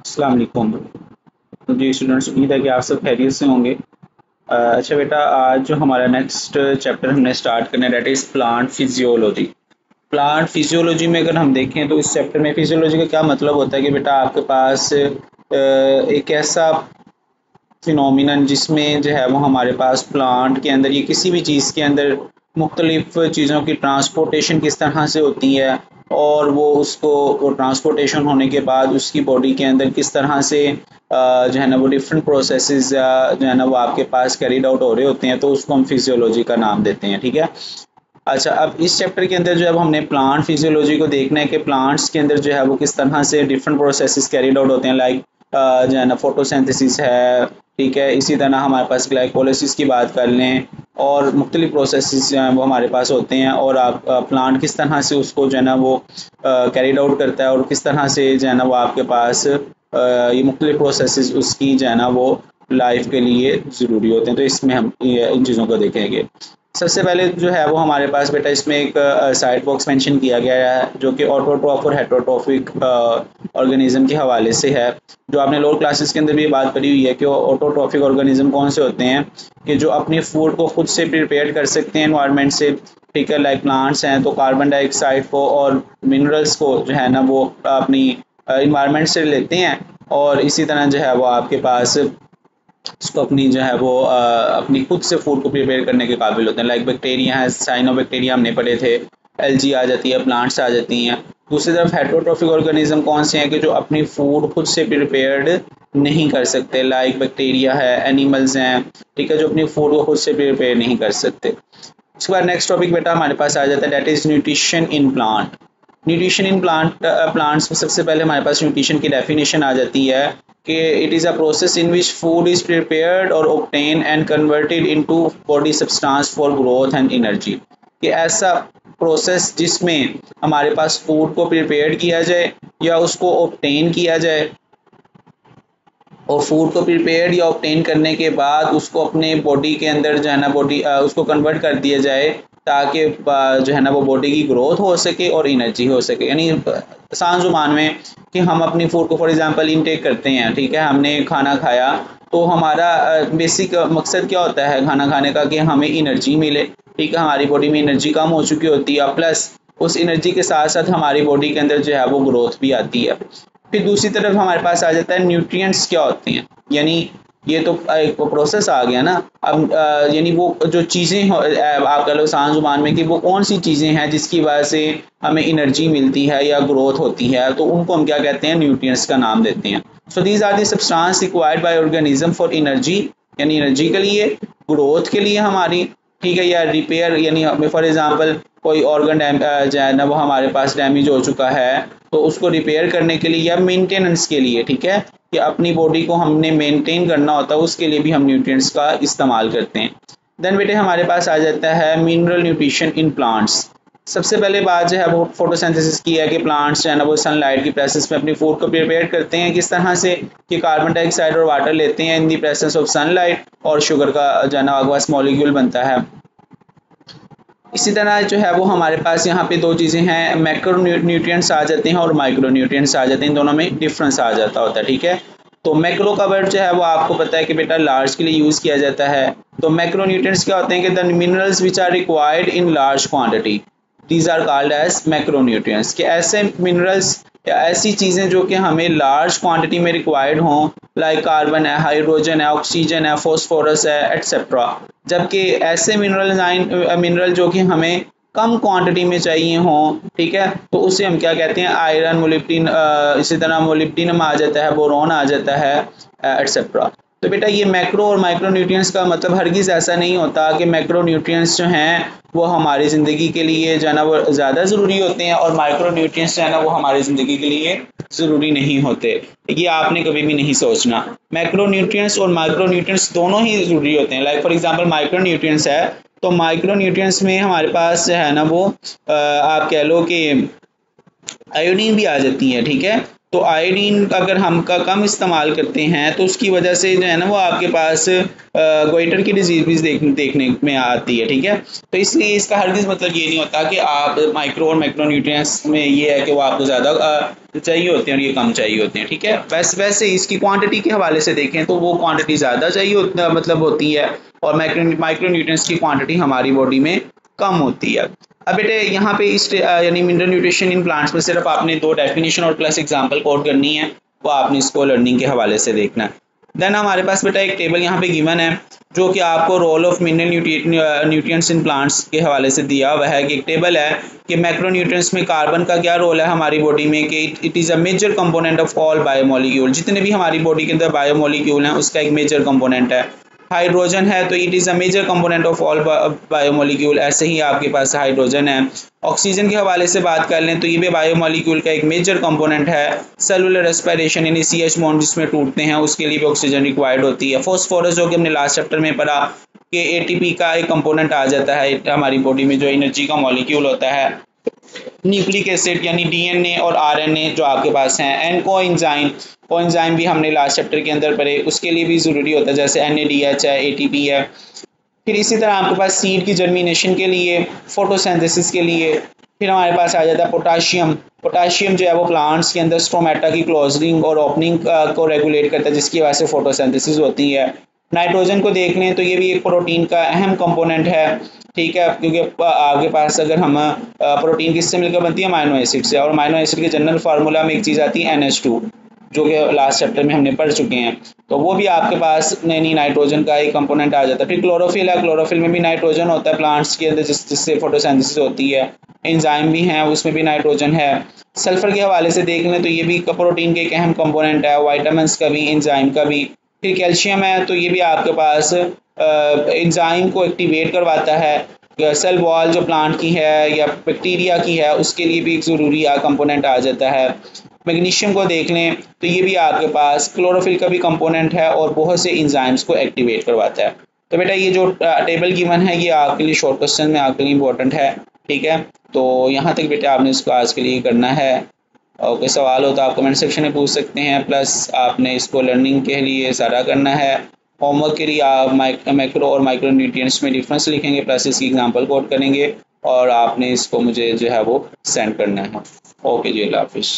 अस्सलाम वालेकुम। तो जी स्टूडेंट्स, उम्मीद है कि आप सब खैरियत से होंगे। अच्छा बेटा, आज जो हमारा नेक्स्ट चैप्टर हमने स्टार्ट करना है that is plant physiology. Plant physiology में अगर हम देखें तो इस चैप्टर में फिजियोलॉजी का क्या मतलब होता है कि बेटा आपके पास एक ऐसा फिनोमिनन जिसमें जो है वो हमारे पास प्लांट के अंदर या किसी भी चीज़ के अंदर मुख्तलिफ चीज़ों की ट्रांसपोर्टेशन किस तरह से होती है, और वो ट्रांसपोर्टेशन होने के बाद उसकी बॉडी के अंदर किस तरह से जो है ना वो डिफरेंट प्रोसेसेस जो है ना वो आपके पास कैरीड आउट हो रहे होते हैं, तो उसको हम फिजियोलॉजी का नाम देते हैं। ठीक है। अच्छा, अब इस चैप्टर के अंदर जो है हमने प्लांट फिजियोलॉजी को देखना है कि प्लांट्स के अंदर जो है वो किस तरह से डिफरेंट प्रोसेसेस कैरीड आउट होते हैं, लाइक जो है ना फोटोसिंथेसिस है। ठीक है, इसी तरह हमारे पास ग्लाइकोलिसिस की बात कर लें, और मुख्तलिफ प्रोसेसेस जो हैं वो हमारे पास होते हैं, और आप प्लांट किस तरह से उसको जो है ना वो कैरीड आउट करता है, और किस तरह से जो है ना वो आपके पास ये मुख्तलिफ प्रोसेसेस उसकी जो है ना वो लाइफ के लिए ज़रूरी होते हैं। तो इसमें हम इन चीज़ों को देखेंगे। सबसे पहले जो है वो हमारे पास बेटा इसमें एक साइड बॉक्स मेंशन किया गया है जो कि ऑटोट्रॉफ और हेटरोट्रॉफिक ऑर्गेनिज्म के हवाले से है। जो आपने लोअर क्लासेस के अंदर भी ये बात पढ़ी हुई है कि ऑटोट्रॉफिक ऑर्गेनिज्म कौन से होते हैं कि जो अपनी फूड को खुद से प्रिपेयर कर सकते हैं एनवायरनमेंट से। ठीक है, लाइक प्लांट्स हैं तो कार्बन डाइऑक्साइड को और मिनरल्स को जो है ना वो अपनी इन्वायरमेंट से लेते हैं, और इसी तरह जो है वो आपके पास उसको अपनी जो है वो अपनी खुद से फूड को प्रिपेयर करने के काबिल होते हैं। लाइक बैक्टीरिया है, साइनोबैक्टीरिया हमने पढ़े थे, एलजी आ जाती है, प्लांट्स आ जाती हैं। दूसरी तरफ हेटरोट्रॉफिक ऑर्गेनिज्म कौन से हैं कि जो अपनी फूड खुद से प्रिपेयर्ड नहीं कर सकते, लाइक बैक्टीरिया है, एनिमल्स हैं। ठीक है, जो अपनी फूड को खुद से प्रिपेयर नहीं कर सकते। उसके बाद नेक्स्ट टॉपिक बेटा हमारे पास आ जाता है that is nutrition in plant. Nutrition in plants में सबसे पहले हमारे पास न्यूट्रिशन की डेफिनेशन आ जाती है कि it is a process in which food is prepared और obtain and converted into body substance for growth and energy. कि ऐसा प्रोसेस जिसमें हमारे पास फूड को प्रिपेयर किया जाए या उसको ऑब्टेन किया जाए, और फूड को प्रिपेयर या ऑब्टेन करने के बाद उसको अपने बॉडी के अंदर जो है ना उसको कन्वर्ट कर दिया जाए, ताकि जो है ना वो बॉडी की ग्रोथ हो सके और एनर्जी हो सके। यानी आसान ज़ुबान में कि हम अपनी फूड को फॉर एग्जांपल इनटेक करते हैं। ठीक है, हमने खाना खाया तो हमारा बेसिक मकसद क्या होता है खाना खाने का कि हमें एनर्जी मिले। ठीक है, हमारी बॉडी में एनर्जी कम हो चुकी होती है, प्लस उस एनर्जी के साथ साथ हमारी बॉडी के अंदर जो है वो ग्रोथ भी आती है। फिर दूसरी तरफ हमारे पास आ जाता है न्यूट्रिएंट्स क्या होते हैं। यानी ये तो एक प्रोसेस आ गया ना। अब यानी वो जो चीज़ें आप कह लो आसान ज़ुबान में कि वो कौन सी चीज़ें हैं जिसकी वजह से हमें एनर्जी मिलती है या ग्रोथ होती है, तो उनको हम क्या कहते हैं, न्यूट्रिएंट्स का नाम देते हैं। So these are the substance required by organism for energy, यानी एनर्जी के लिए, ग्रोथ के लिए हमारी। ठीक है, या रिपेयर, यानी हमें फॉर एग्जांपल कोई ऑर्गन जो है ना वो हमारे पास डैमेज हो चुका है तो उसको रिपेयर करने के लिए या मेंटेनेंस के लिए। ठीक है, कि अपनी बॉडी को हमने मेंटेन करना होता है, उसके लिए भी हम न्यूट्रिएंट्स का इस्तेमाल करते हैं। देन बेटे हमारे पास आ जाता है मिनरल न्यूट्रिशन इन प्लांट्स। सबसे पहले बात जो है वो फोटोसिंथेसिस की है कि प्लांट्स जो है ना वो सनलाइट की प्रेजेंस में अपनी फूड को प्रिपेयर करते हैं। किस तरह से कि कार्बन डाइऑक्साइड और वाटर लेते हैं इन दी प्रेजेंस ऑफ सनलाइट, और शुगर का जो है ना आगवास मॉलिक्यूल बनता है। इसी तरह जो है वो हमारे पास यहाँ पे दो चीज़ें हैं, मैक्रो न्यूट्रिएंट्स आ जाते हैं और माइक्रो न्यूट्रिएंट्स आ जाते हैं, दोनों में डिफरेंस आ जाता होता है। ठीक है, तो मैक्रो का वर्ड जो है वो आपको पता है कि बेटा लार्ज के लिए यूज़ किया जाता है। तो मैक्रो न्यूट्रिएंट्स क्या होते हैं कि the minerals which are required in large quantity, these are called as macro nutrients. कि ऐसे मिनरल्स या ऐसी चीज़ें जो कि हमें लार्ज क्वांटिटी में रिक्वायर्ड हों, लाइक कार्बन है, हाइड्रोजन है, ऑक्सीजन है, फॉस्फोरस है, एट्सेट्रा। जबकि ऐसे मिनरल जो कि हमें कम क्वांटिटी में चाहिए हों, ठीक है, तो उसे हम क्या कहते हैं, आयरन, मोलिब्डिन, इसी तरह मोलिब्डिनम आ जाता है, बोरॉन आ जाता है, एट्सेट्रा। तो बेटा ये मैक्रो और माइक्रो न्यूट्रिएंट्स का मतलब हरगिज़ ऐसा नहीं होता कि मैक्रो न्यूट्रिएंट्स जो हैं वो हमारी ज़िंदगी के लिए जो है ना वो ज़्यादा ज़रूरी होते हैं, और माइक्रो न्यूट्रिएंट्स जो है ना वो हमारी ज़िंदगी के लिए ज़रूरी नहीं होते। ये आपने कभी भी नहीं सोचना। मैक्रो न्यूट्रिएंट्स और माइक्रो न्यूट्रिएंट्स दोनों ही ज़रूरी होते हैं। Like for example micro nutrients है तो माइक्रो न्यूट्रिएंट्स में हमारे पास जो है ना वो आप कह लो कि आयोडीन भी आ जाती है। ठीक है, तो आयोडीन अगर हम का कम इस्तेमाल करते हैं तो उसकी वजह से जो है ना वो आपके पास गोइटर की डिजीज भी देखने में आती है, ठीक है। तो इसलिए इसका हरगिज़ मतलब ये नहीं होता कि आप माइक्रो और मैक्रोन्यूट्रिएंट्स में ये है कि वो आपको ज़्यादा चाहिए होते हैं और ये कम चाहिए होते हैं, ठीक है। वैसे इसकी क्वांटिटी के हवाले से देखें तो वो क्वांटिटी ज़्यादा चाहिए मतलब होती है और माइक्रोन्यूट्रिएंट्स की क्वांटिटी हमारी बॉडी में कम होती है। अब बेटे यहाँ पे इस यानी मिनरल न्यूट्रिशन इन प्लांट्स में सिर्फ आपने 2 डेफिनेशन और प्लस एग्जांपल कोड करनी है, वो आपने इसको लर्निंग के हवाले से देखना है। देन हमारे पास बेटा एक टेबल यहाँ पे गिवन है जो कि आपको role of mineral nutrients in plants के हवाले से दिया हुआ है कि एक टेबल है कि मैक्रोन्यूट्रिएंट्स में कार्बन का क्या रोल है हमारी बॉडी में कि it is a major component of all biomolecule, जितने भी हमारी बॉडी के अंदर बायोमोलिक्यूल हैं उसका एक मेजर कंपोनेंट है। हाइड्रोजन है तो it is a major component of all biomolecule, ऐसे ही आपके पास हाइड्रोजन है। ऑक्सीजन के हवाले से बात कर लें तो ये भी बायोमोलिक्यूल का एक मेजर कंपोनेंट है। सेलुलर रेस्पिरेशन यानी CH बॉन्ड जिसमें टूटते हैं उसके लिए भी ऑक्सीजन रिक्वायर्ड होती है। फॉस्फोरस जो कि हमने लास्ट चैप्टर में पढ़ा कि ATP का एक कंपोनेंट आ जाता है हमारी बॉडी में जो एनर्जी का मॉलिक्यूल होता है। न्यूक्लिक एसिड यानी DNA और RNA जो आपके पास हैं, एंड कोएंजाइम भी हमने लास्ट चैप्टर के अंदर पढ़े, उसके लिए भी ज़रूरी होता है जैसे NADH है, ATP है। फिर इसी तरह आपके पास सीड की जर्मिनेशन के लिए, फोटोसिंथेसिस के लिए फिर हमारे पास आ जाता है पोटाशियम जो है वो प्लांट्स के अंदर स्टोमेटा की क्लोजिंग और ओपनिंग को रेगुलेट करता है जिसकी वजह से फोटोसिंथेसिस होती है। नाइट्रोजन को देख लें तो ये भी एक प्रोटीन का अहम कंपोनेंट है, ठीक है, क्योंकि आपके पास अगर हम प्रोटीन किससे मिलकर बनती है, अमाइनो एसिड से, और अमाइनो एसिड के जनरल फार्मूला में एक चीज़ आती है NH2 जो कि लास्ट चैप्टर में हमने पढ़ चुके हैं। तो वो भी आपके पास नहीं नाइट्रोजन का एक कंपोनेंट आ जाता है। फिर क्लोरोफिल है, क्लोरोफिल में भी नाइट्रोजन होता है प्लांट्स के अंदर जिससे फोटोसिंथेसिस होती है। एंजाइम भी हैं उसमें भी नाइट्रोजन है। सल्फर के हवाले से देख लें तो ये भी प्रोटीन के एक अहम कंपोनेंट है, वाइटामिन का भी, एंजाइम का भी। फिर कैल्शियम है तो ये भी आपके पास एंजाइम को एक्टिवेट करवाता है। सेल वॉल जो प्लांट की है या बैक्टीरिया की है उसके लिए भी एक ज़रूरी कंपोनेंट आ जाता है। मैग्नीशियम को देख लें तो ये भी आपके पास क्लोरोफिल का भी कंपोनेंट है और बहुत से एंजाइम्स को एक्टिवेट करवाता है। तो बेटा ये जो टेबल गिवन है ये आपके लिए शॉर्ट क्वेश्चन में आपके लिए इंपॉर्टेंट है, ठीक है। तो यहाँ तक बेटा आपने इसको आज के लिए करना है, और कोई सवाल हो तो आप कमेंट सेक्शन में पूछ सकते हैं। प्लस आपने इसको लर्निंग के लिए सारा करना है। होमवर्क के लिए आप मैक्रो और माइक्रो न्यूट्रिएंट्स में डिफरेंस लिखेंगे, प्लस इसकी एग्जांपल कोड करेंगे और आपने इसको मुझे जो है वो सेंड करना है। ओके जी, अल्लाह हाफिज़।